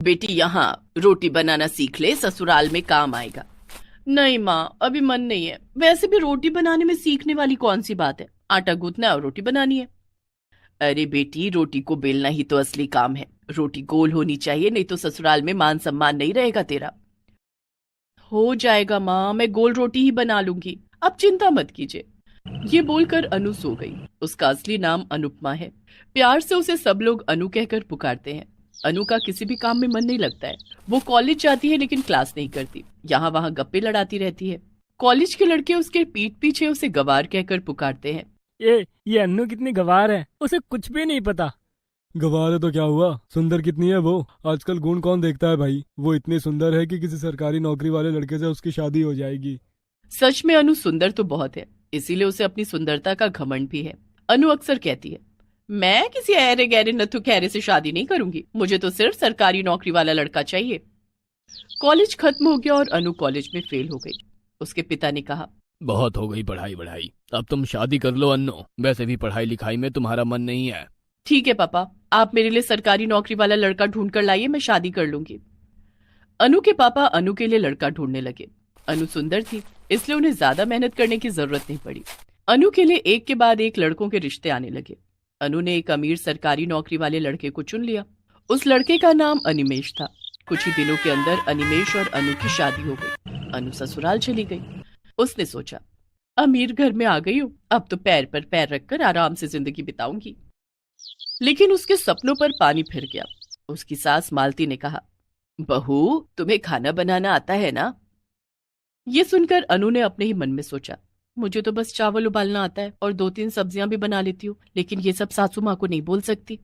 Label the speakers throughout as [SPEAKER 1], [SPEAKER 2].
[SPEAKER 1] बेटी यहाँ रोटी बनाना सीख ले, ससुराल में काम आएगा। नहीं माँ, अभी मन नहीं है। वैसे भी रोटी बनाने में सीखने वाली कौन सी बात है, आटा गूंथना है और रोटी बनानी है। अरे बेटी, रोटी को बेलना ही तो असली काम है। रोटी गोल होनी चाहिए, नहीं तो ससुराल में मान सम्मान नहीं रहेगा तेरा। हो जाएगा माँ, मैं गोल रोटी ही बना लूंगी, आप चिंता मत कीजिए। ये बोलकर अनु सो गई। उसका असली नाम अनुपमा है। प्यार से उसे सब लोग अनु कहकर पुकारते हैं। अनु का किसी भी काम में मन नहीं लगता है। वो कॉलेज जाती है लेकिन क्लास नहीं करती, यहाँ वहां गप्पे लड़ाती रहती है। कॉलेज के लड़के उसके पीठ पीछे उसे गवार कहकर पुकारते हैं।
[SPEAKER 2] ये अन्नू कितनी गवार है, उसे कुछ भी नहीं पता।
[SPEAKER 3] गवार है तो क्या हुआ, सुंदर कितनी है वो। आजकल गुण कौन देखता है भाई। वो इतनी सुंदर है कि किसी सरकारी नौकरी वाले लड़के से उसकी शादी हो जाएगी।
[SPEAKER 1] सच में अनु सुंदर तो बहुत है, इसीलिए उसे अपनी सुंदरता का घमंड भी है। अनु अक्सर कहती है, मैं किसी ऐरे गहरे नथु खैरे से शादी नहीं करूंगी, मुझे तो सिर्फ सरकारी नौकरी वाला लड़का चाहिए। कॉलेज खत्म हो गया और अनु कॉलेज में फेल हो गई। उसके पिता ने कहा,
[SPEAKER 4] बहुत हो गई पढ़ाई बढ़ाई, अब तुम शादी कर लो अन्नो। वैसे भी पढ़ाई लिखाई में तुम्हारा मन नहीं है।
[SPEAKER 1] ठीक है पापा, आप मेरे लिए सरकारी नौकरी वाला लड़का ढूंढ कर लाइए, मैं शादी कर लूंगी। अनु के पापा अनु के लिए लड़का ढूंढने लगे। अनु सुंदर थी, इसलिए उन्हें ज्यादा मेहनत करने की जरूरत नहीं पड़ी। अनु के लिए एक के बाद एक लड़कों के रिश्ते आने लगे। अनु ने एक अमीर सरकारी नौकरी वाले लड़के को चुन लिया। उस लड़के का नाम अनिमेश था। कुछ ही दिनों के अंदर अनिमेश और अनु की शादी हो गई। अनु ससुराल चली गई। उसने सोचा, अमीर घर में आ गई हूँ, अब तो पैर पर पैर रखकर आराम से जिंदगी बिताऊंगी। लेकिन उसके सपनों पर पानी फिर गया। उसकी सास मालती ने कहा, बहू, तुम्हें खाना बनाना आता है ना? ये सुनकर अनु ने अपने ही मन में सोचा, मुझे तो बस चावल उबालना आता है और 2-3 सब्जियां भी बना लेती हूँ, लेकिन ये सब सासू माँ को नहीं बोल सकती।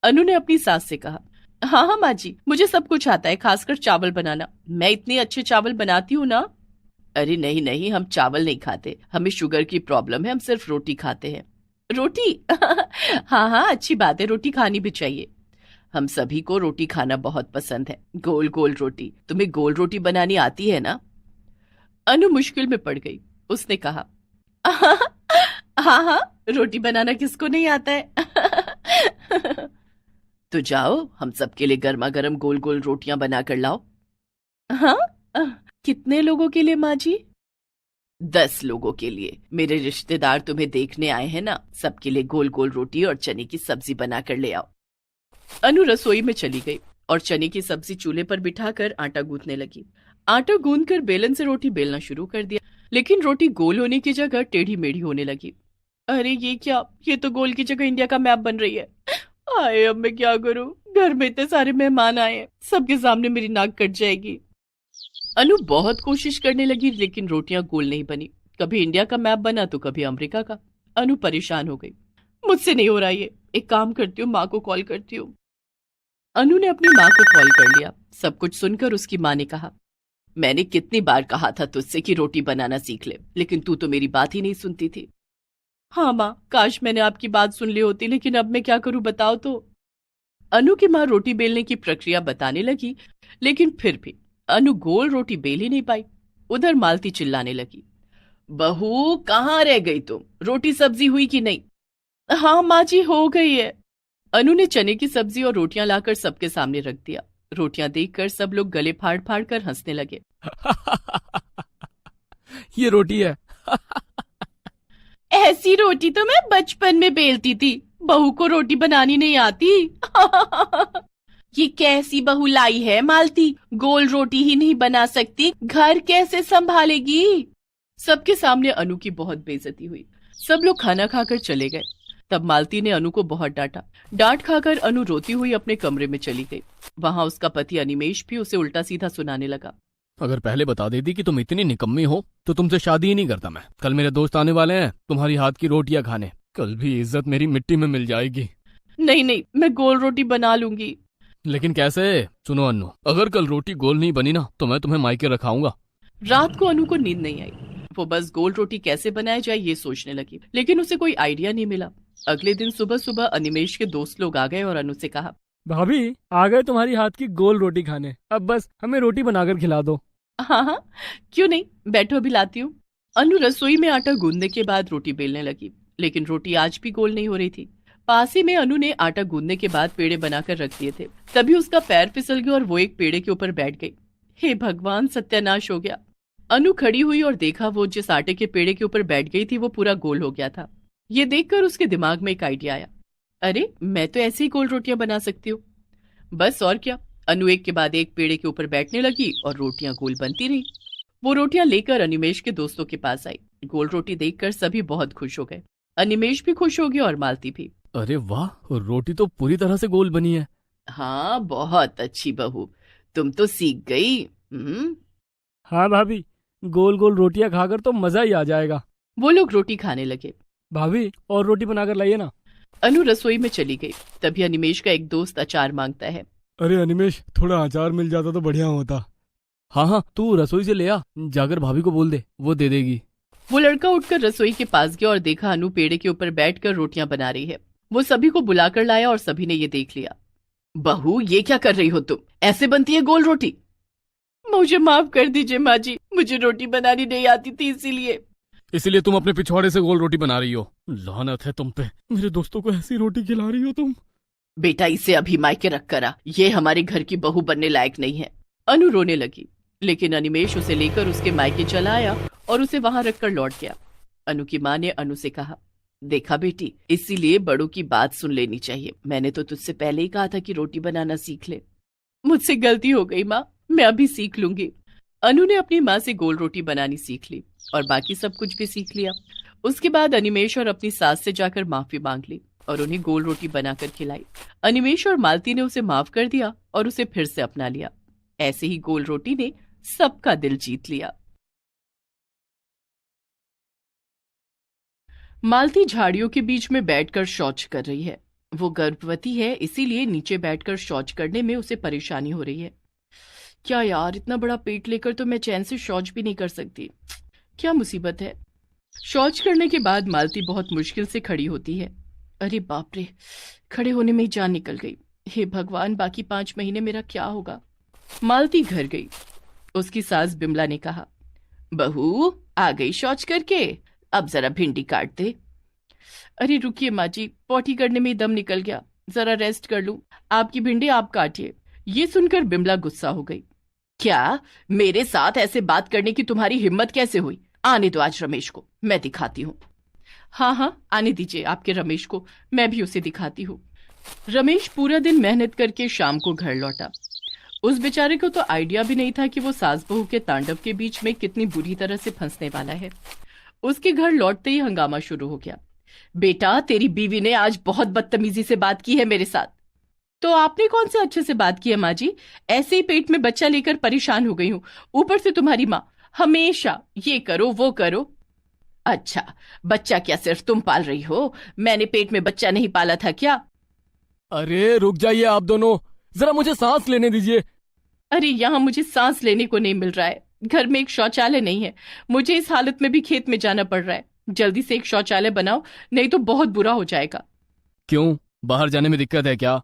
[SPEAKER 1] अनु ने अपनी सास से कहा, हाँ हाँ माँ जी, मुझे सब कुछ आता है, खासकर चावल बनाना। मैं इतने अच्छे चावल बनाती हूँ ना। अरे नहीं नहीं, हम चावल नहीं खाते, हमें शुगर की प्रॉब्लम है, हम सिर्फ रोटी खाते हैं। रोटी? हाँ हाँ, अच्छी बात है, रोटी खानी भी चाहिए। हम सभी को रोटी खाना बहुत पसंद है, गोल गोल रोटी। तुम्हें गोल रोटी बनानी आती है ना? अनु मुश्किल में पड़ गई। उसने कहा, हाँ हाँ, रोटी बनाना किसको नहीं आता है। तो जाओ, हम सबके लिए गर्मा गर्म गोल गोल रोटियां बना कर लाओ। हाँ? कितने लोगों के लिए माँ जी? 10 लोगों के लिए। मेरे रिश्तेदार तुम्हें देखने आए हैं ना, सबके लिए गोल गोल रोटी और चने की सब्जी बना कर ले आओ। अनु रसोई में चली गई और चने की सब्जी चूल्हे पर बिठाकर आटा गूंथने लगी। आटा गूंथकर बेलन से रोटी बेलना शुरू कर दिया, लेकिन रोटी गोल होने की जगह टेढ़ी मेढ़ी होने लगी। अरे ये क्या, ये तो गोल की जगह इंडिया का मैप बन रही है। आए, अब मैं क्या करूं, घर में इतने सारे मेहमान आए हैं, सबके सामने मेरी नाक कट जाएगी। अनु बहुत कोशिश करने लगी, लेकिन रोटियां गोल नहीं बनी। कभी इंडिया का मैप बना तो कभी अमेरिका का। अनु परेशान हो गई, मुझसे नहीं हो रहा ये, एक काम करती हूँ, माँ को कॉल करती हूँ। अनु ने अपनी माँ को कॉल कर लिया। सब कुछ सुनकर उसकी माँ ने कहा, मैंने कितनी बार कहा था तुझसे कि रोटी बनाना सीख ले, लेकिन तू तो मेरी बात ही नहीं सुनती थी। हाँ माँ, काश मैंने आपकी बात सुन ली होती, लेकिन अब मैं क्या करूं बताओ तो। अनु की माँ रोटी बेलने की प्रक्रिया बताने लगी, लेकिन फिर भी अनु गोल रोटी बेल ही नहीं पाई। उधर मालती चिल्लाने लगी, बहू कहाँ रह गई तुम, रोटी सब्जी हुई कि नहीं? हाँ माँ जी, हो गई है। अनु ने चने की सब्जी और रोटियां लाकर सबके सामने रख दिया। रोटियां देखकर सब लोग गले फाड़ फाड़ कर हंसने लगे।
[SPEAKER 4] ये रोटी है।
[SPEAKER 1] ऐसी रोटी तो मैं बचपन में बेलती थी, बहू को रोटी बनानी नहीं आती। ये कैसी बहू लाई है मालती, गोल रोटी ही नहीं बना सकती, घर कैसे संभालेगी? सबके सामने अनु की बहुत बेइज्जती हुई। सब लोग खाना खाकर चले गए। तब मालती ने अनु को बहुत डांटा। डांट खाकर अनु रोती हुई अपने कमरे में चली गई। वहां उसका पति अनिमेश भी उसे उल्टा सीधा सुनाने लगा।
[SPEAKER 4] अगर पहले बता देती कि तुम इतनी निकम्मी हो तो तुमसे शादी ही नहीं करता मैं। कल मेरे दोस्त आने वाले हैं तुम्हारी हाथ की रोटियां खाने, कल भी इज्जत मेरी मिट्टी में मिल जाएगी।
[SPEAKER 1] नहीं नहीं, मैं गोल रोटी बना लूंगी।
[SPEAKER 4] लेकिन कैसे? सुनो अन्नू, अगर कल रोटी गोल नहीं बनी ना तो मैं तुम्हें मायके रखाऊंगा।
[SPEAKER 1] रात को अनु को नींद नहीं आई। वो बस गोल रोटी कैसे बनाया जाए ये सोचने लगी, लेकिन उसे कोई आइडिया नहीं मिला। अगले दिन सुबह सुबह अनिमेश के दोस्त लोग आ गए और अनु से कहा,
[SPEAKER 2] भाभी आ गए तुम्हारी हाथ की गोल रोटी खाने, अब बस हमें रोटी बनाकर खिला दो।
[SPEAKER 1] हाँ हाँ, क्यों नहीं, बैठो अभी लाती हूँ। अनु रसोई में आटा गूंदने के बाद रोटी बेलने लगी, लेकिन रोटी आज भी गोल नहीं हो रही थी। पास ही में अनु ने आटा गूंदने के बाद पेड़े बनाकर रख दिए थे। तभी उसका पैर फिसल गया और वो एक पेड़े के ऊपर बैठ गई। हे भगवान, सत्यानाश हो गया। अनु खड़ी हुई और देखा वो जिस आटे के पेड़े के ऊपर बैठ गई थी वो पूरा गोल हो गया था। ये देखकर उसके दिमाग में एक आइडिया आया। अरे, मैं तो ऐसे ही गोल रोटियां बना सकती हूँ। बस और क्या, अनु एक के बाद एक पेड़े के ऊपर बैठने लगी और रोटियां गोल बनती रही। वो रोटियां लेकर अनिमेश के दोस्तों के पास आई। गोल रोटी देखकर सभी बहुत खुश हो गए। अनिमेश भी खुश हो गया और मालती भी।
[SPEAKER 4] अरे वाह, रोटी तो पूरी तरह से गोल बनी है।
[SPEAKER 1] हाँ, बहुत अच्छी बहू, तुम तो सीख गई।
[SPEAKER 2] हाँ भाभी, गोल गोल रोटियां खाकर तो मजा ही आ जाएगा।
[SPEAKER 1] वो लोग रोटी खाने लगे।
[SPEAKER 2] भाभी, और रोटी बनाकर लाइए ना।
[SPEAKER 1] अनु रसोई में चली गई। तभी अनिमेश का एक दोस्त अचार मांगता है।
[SPEAKER 3] अरे अनिमेश, थोड़ा अचार मिल जाता तो बढ़िया होता।
[SPEAKER 4] हाँ, तू रसोई से ले आ, जाकर भाभी को बोल दे, वो दे देगी।
[SPEAKER 1] वो लड़का उठकर रसोई के पास गया और देखा अनु पेड़े के ऊपर बैठकर रोटियां बना रही है। वो सभी को बुलाकर लाया और सभी ने ये देख लिया। बहू, ये क्या कर रही हो तुम? ऐसे बनती है गोल रोटी? मुझे माफ कर दीजिए माँ जी, मुझे रोटी बनानी नहीं आती थी
[SPEAKER 4] इसीलिए तुम अपने पिछवाड़े से गोल रोटी बना रही हो। लानत है तुम पे।
[SPEAKER 3] मेरे दोस्तों को ऐसी रोटी खिला रही हो तुम।
[SPEAKER 1] बेटा, इसे अभी मायके रख कर आ, ये हमारे घर की बहू बनने लायक नहीं है। अनु रोने लगी, लेकिन अनिमेश उसे लेकर उसके मायके चला आया और उसे वहां रखकर लौट गया। अनु की माँ ने अनु से कहा, देखा बेटी, इसीलिए बड़ों की बात सुन लेनी चाहिए। मैंने तो तुझसे पहले ही कहा था कि रोटी बनाना सीख ले। मुझसे गलती हो गई माँ, मैं अभी सीख लूंगी। अनु ने अपनी माँ से गोल रोटी बनानी सीख ली और बाकी सब कुछ भी सीख लिया। उसके बाद अनिमेश और अपनी सास से जाकर माफी मांग ली और उन्हें गोल रोटी बनाकर खिलाई। अनिमेश और मालती ने उसे माफ कर दिया और उसे फिर से अपना लिया। ऐसे ही गोल रोटी ने सबका दिल जीत लिया। मालती झाड़ियों के बीच में बैठकर शौच कर रही है। वो गर्भवती है, इसीलिए नीचे बैठकर शौच करने में उसे परेशानी हो रही है। क्या यार, इतना बड़ा पेट लेकर तो मैं चैन से शौच भी नहीं कर सकती। क्या मुसीबत है। शौच करने के बाद मालती बहुत मुश्किल से खड़ी होती है। अरे बाप रे, खड़े होने में ही जान निकल गई। हे भगवान, बाकी 5 महीने मेरा क्या होगा। मालती घर गई। उसकी सास बिमला ने कहा, बहू आ गई शौच करके, अब जरा भिंडी काट दे। अरे रुकिए माँ जी, पॉटी करने में ही दम निकल गया, जरा रेस्ट कर लूं। आपकी भिंडी आप काटिए। ये सुनकर बिमला गुस्सा हो गई। क्या, मेरे साथ ऐसे बात करने की तुम्हारी हिम्मत कैसे हुई? आने दो आज रमेश को, मैं दिखाती हूँ। हाँ, आने दीजिए आपके रमेश को, मैं भी उसे दिखाती हूँ। रमेश पूरा दिन मेहनत करके शाम को घर लौटा। उस बेचारे को तो आइडिया भी नहीं था कि वो सास बहू के तांडव के बीच में कितनी बुरी तरह से फंसने वाला है। उसके घर लौटते ही हंगामा शुरू हो गया। बेटा, तेरी बीवी ने आज बहुत बदतमीजी से बात की है मेरे साथ। तो आपने कौन से अच्छे से बात की है माँ जी? ऐसे ही पेट में बच्चा लेकर परेशान हो गई हूँ, ऊपर से तुम्हारी माँ हमेशा ये करो वो करो। अच्छा, बच्चा क्या सिर्फ तुम पाल रही हो? मैंने पेट में बच्चा नहीं पाला था क्या?
[SPEAKER 4] अरे रुक जाइए आप दोनों, जरा मुझे सांस लेने दीजिए।
[SPEAKER 1] अरे यहाँ मुझे सांस लेने को नहीं मिल रहा है, घर में एक शौचालय नहीं है, मुझे इस हालत में भी खेत में जाना पड़ रहा है। जल्दी से एक शौचालय बनाओ, नहीं तो बहुत बुरा हो जाएगा।
[SPEAKER 4] क्यों, बाहर जाने में दिक्कत है क्या?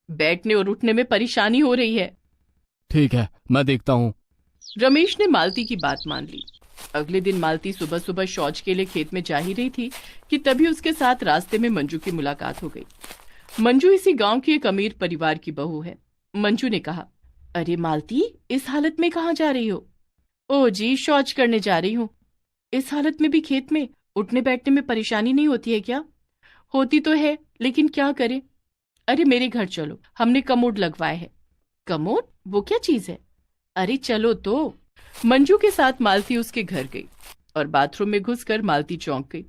[SPEAKER 1] बैठने और उठने में परेशानी हो रही है।
[SPEAKER 4] ठीक है, मैं देखता हूँ।
[SPEAKER 1] रमेश ने मालती की बात मान ली। अगले दिन मालती सुबह सुबह शौच के लिए खेत में जा ही रही थी कि तभी उसके साथ रास्ते में मंजू की मुलाकात हो गई। मंजू इसी गांव की एक अमीर परिवार की बहू है। मंजू ने कहा, अरे मालती, इस हालत में कहाँ जा रही हो? ओ जी, शौच करने जा रही हूँ। इस हालत में भी खेत में? उठने बैठने में परेशानी नहीं होती है क्या? होती तो है, लेकिन क्या करें। अरे मेरे घर चलो, हमने कमोड लगवाए है। कमोड? वो क्या चीज है? अरे चलो तो। मंजू के साथ मालती उसके घर गई और बाथरूम में घुसकर मालती चौंक गई।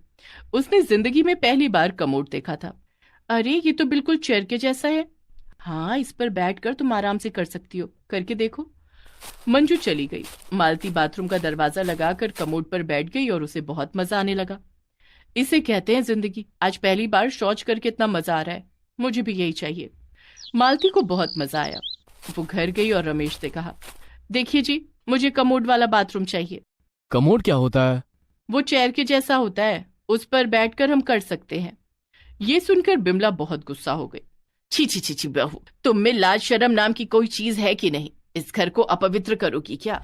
[SPEAKER 1] उसने जिंदगी में पहली बार कमोड देखा था। अरे ये तो बिल्कुल चेयर के जैसा है। हाँ, इस पर बैठकर तुम आराम से कर सकती हो, करके देखो। मंजू चली गई। मालती बाथरूम का दरवाजा लगाकर कमोड पर बैठ गई और उसे बहुत मजा आने लगा। इसे कहते हैं जिंदगी। आज पहली बार शौच करके इतना मजा आ रहा है, मुझे भी यही चाहिए। मालती को बहुत मजा आया। वो घर गई और रमेश से कहा, देखिए जी, मुझे कमोड वाला बाथरूम चाहिए।
[SPEAKER 4] कमोड क्या होता है?
[SPEAKER 1] वो चेयर के जैसा होता है, उस पर बैठकर हम कर सकते हैं। ये सुनकर बिमला बहुत गुस्सा हो गई। छी छी छी छी बहू, तुम में लाज शर्म नाम की कोई चीज है कि नहीं? इस घर को अपवित्र करोगी क्या?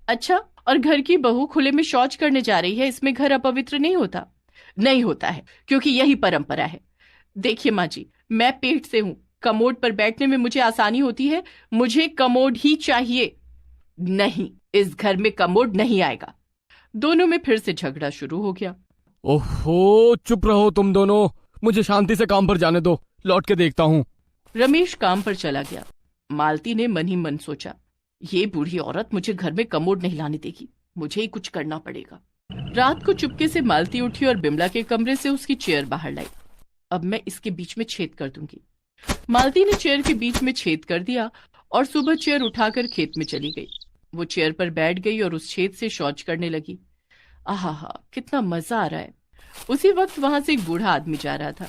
[SPEAKER 1] अच्छा, और घर की बहू खुले में शौच करने जा रही है, इसमें घर अपवित्र नहीं होता? नहीं होता है, क्योंकि यही परंपरा है। देखिए माँ जी, मैं पेट से हूँ, कमोड पर बैठने में मुझे आसानी होती है, मुझे कमोड ही चाहिए। नहीं, इस घर में कमोड नहीं आएगा। दोनों में फिर से झगड़ा शुरू हो गया।
[SPEAKER 4] ओहो, चुप रहो तुम दोनों, मुझे शांति से काम पर जाने दो, लौट के देखता हूँ।
[SPEAKER 1] रमेश काम पर चला गया। मालती ने मन ही मन सोचा, ये बूढ़ी औरत मुझे घर में कमोड नहीं लाने देगी, मुझे ही कुछ करना पड़ेगा। रात को चुपके से मालती उठी और बिमला के कमरे से उसकी चेयर बाहर लाई। अब मैं इसके बीच में छेद कर दूंगी। मालती ने चेयर के बीच में छेद कर दिया और सुबह चेयर उठाकर खेत में चली गई। वो चेयर पर बैठ गई और उस छेद से शौच करने लगी। आहा, कितना मजा आ रहा है। उसी वक्त वहां से एक बूढ़ा आदमी जा रहा था।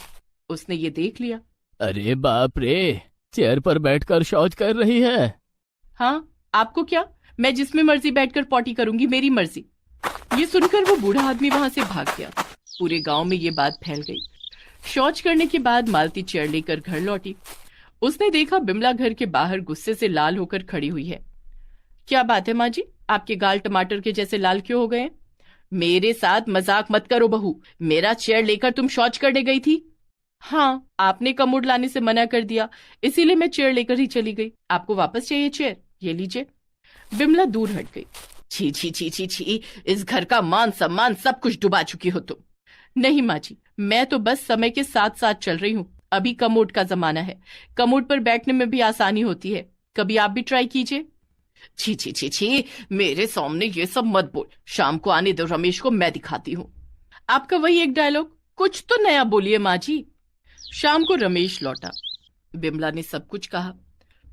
[SPEAKER 1] उसने ये देख लिया।
[SPEAKER 4] अरे बाप रे, चेयर पर बैठकर शौच कर रही है।
[SPEAKER 1] हाँ, आपको क्या, मैं जिसमें मर्जी बैठकर पॉटी करूंगी, मेरी मर्जी। ये सुनकर वो बूढ़ा आदमी वहां से भाग गया। पूरे गांव में ये बात फैल गई। शौच करने के बाद मालती चेयर लेकर घर लौटी। उसने देखा बिमला घर के बाहर गुस्से से लाल होकर खड़ी हुई है। क्या बात है माँ जी, आपके गाल टमाटर के जैसे लाल क्यों हो गए? मेरे साथ मजाक मत करो बहू, मेरा चेयर लेकर तुम शौच करने गई थी। हाँ, आपने कमोड लाने से मना कर दिया, इसीलिए मैं चेयर लेकर ही चली गई। आपको वापस चाहिए चेयर? ये लीजिए। बिमला दूर हट गई। छी छी छी छी छी, इस घर का मान सम्मान सब कुछ डुबा चुकी हो तुम। नहीं माँ जी, मैं तो बस समय के साथ साथ चल रही हूँ। अभी कमोड का जमाना है, कमोड पर बैठने में भी आसानी होती है, कभी आप भी ट्राई कीजिए। छी छी छी छी, मेरे सामने ये सब मत बोल। शाम को आने दो रमेश को, मैं दिखाती हूँ। आपका वही एक डायलॉग, कुछ तो नया बोलिए माँ जी। शाम को रमेश लौटा। बिमला ने सब कुछ कहा।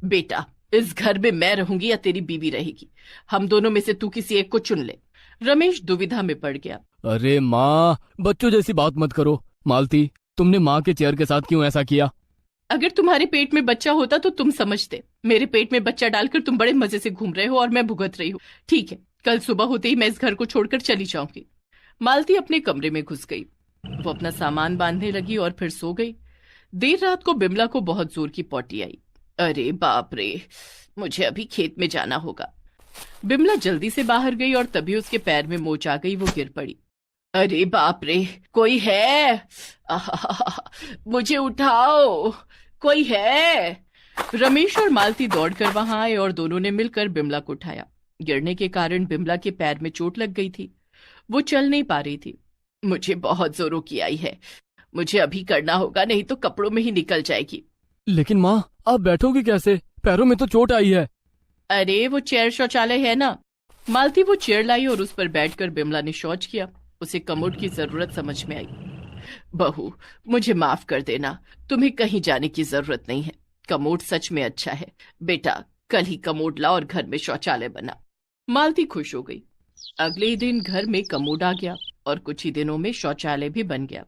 [SPEAKER 1] बेटा, इस घर में मैं रहूंगी या तेरी बीवी रहेगी, हम दोनों में से तू किसी एक को चुन ले। रमेश दुविधा में पड़ गया।
[SPEAKER 4] अरे माँ, बच्चों जैसी बात मत करो। मालती, तुमने माँ के चेयर के साथ क्यों ऐसा किया?
[SPEAKER 1] अगर तुम्हारे पेट में बच्चा होता तो तुम समझते। मेरे पेट में बच्चा डालकर तुम बड़े मजे से घूम रहे हो और मैं भुगत रही हूँ। ठीक है, कल सुबह होते ही मैं इस घर को छोड़कर चली जाऊंगी। मालती अपने कमरे में घुस गई। वो अपना सामान बांधने लगी और फिर सो गई। देर रात को बिमला को बहुत जोर की पॉटी आई। अरे बाप रे, मुझे अभी खेत में जाना होगा। बिमला जल्दी से बाहर गई और तभी उसके पैर में मोच आ गई। वो गिर पड़ी। अरे बाप रे, कोई है? आहा, मुझे उठाओ, कोई है? रमेश और मालती दौड़कर वहां आए और दोनों ने मिलकर बिमला को उठाया। गिरने के कारण बिमला के पैर में चोट लग गई थी, वो चल नहीं पा रही थी। मुझे बहुत जोरों की आई है, मुझे अभी करना होगा, नहीं तो कपड़ों में ही निकल जाएगी।
[SPEAKER 4] लेकिन माँ, आप बैठोगी कैसे? पैरों में तो चोट आई है।
[SPEAKER 1] अरे वो चेयर शौचालय है ना। मालती वो चेयर लाई और उस पर बैठकर बिमला ने शौच किया। उसे कमोड की जरूरत समझ में आई। बहू, मुझे माफ कर देना, तुम्हें कहीं जाने की जरूरत नहीं है। कमोड सच में अच्छा है। बेटा, कल ही कमोड ला और घर में शौचालय बना। मालती खुश हो गई। अगले ही दिन घर में कमोड आ गया और कुछ ही दिनों में शौचालय भी बन गया।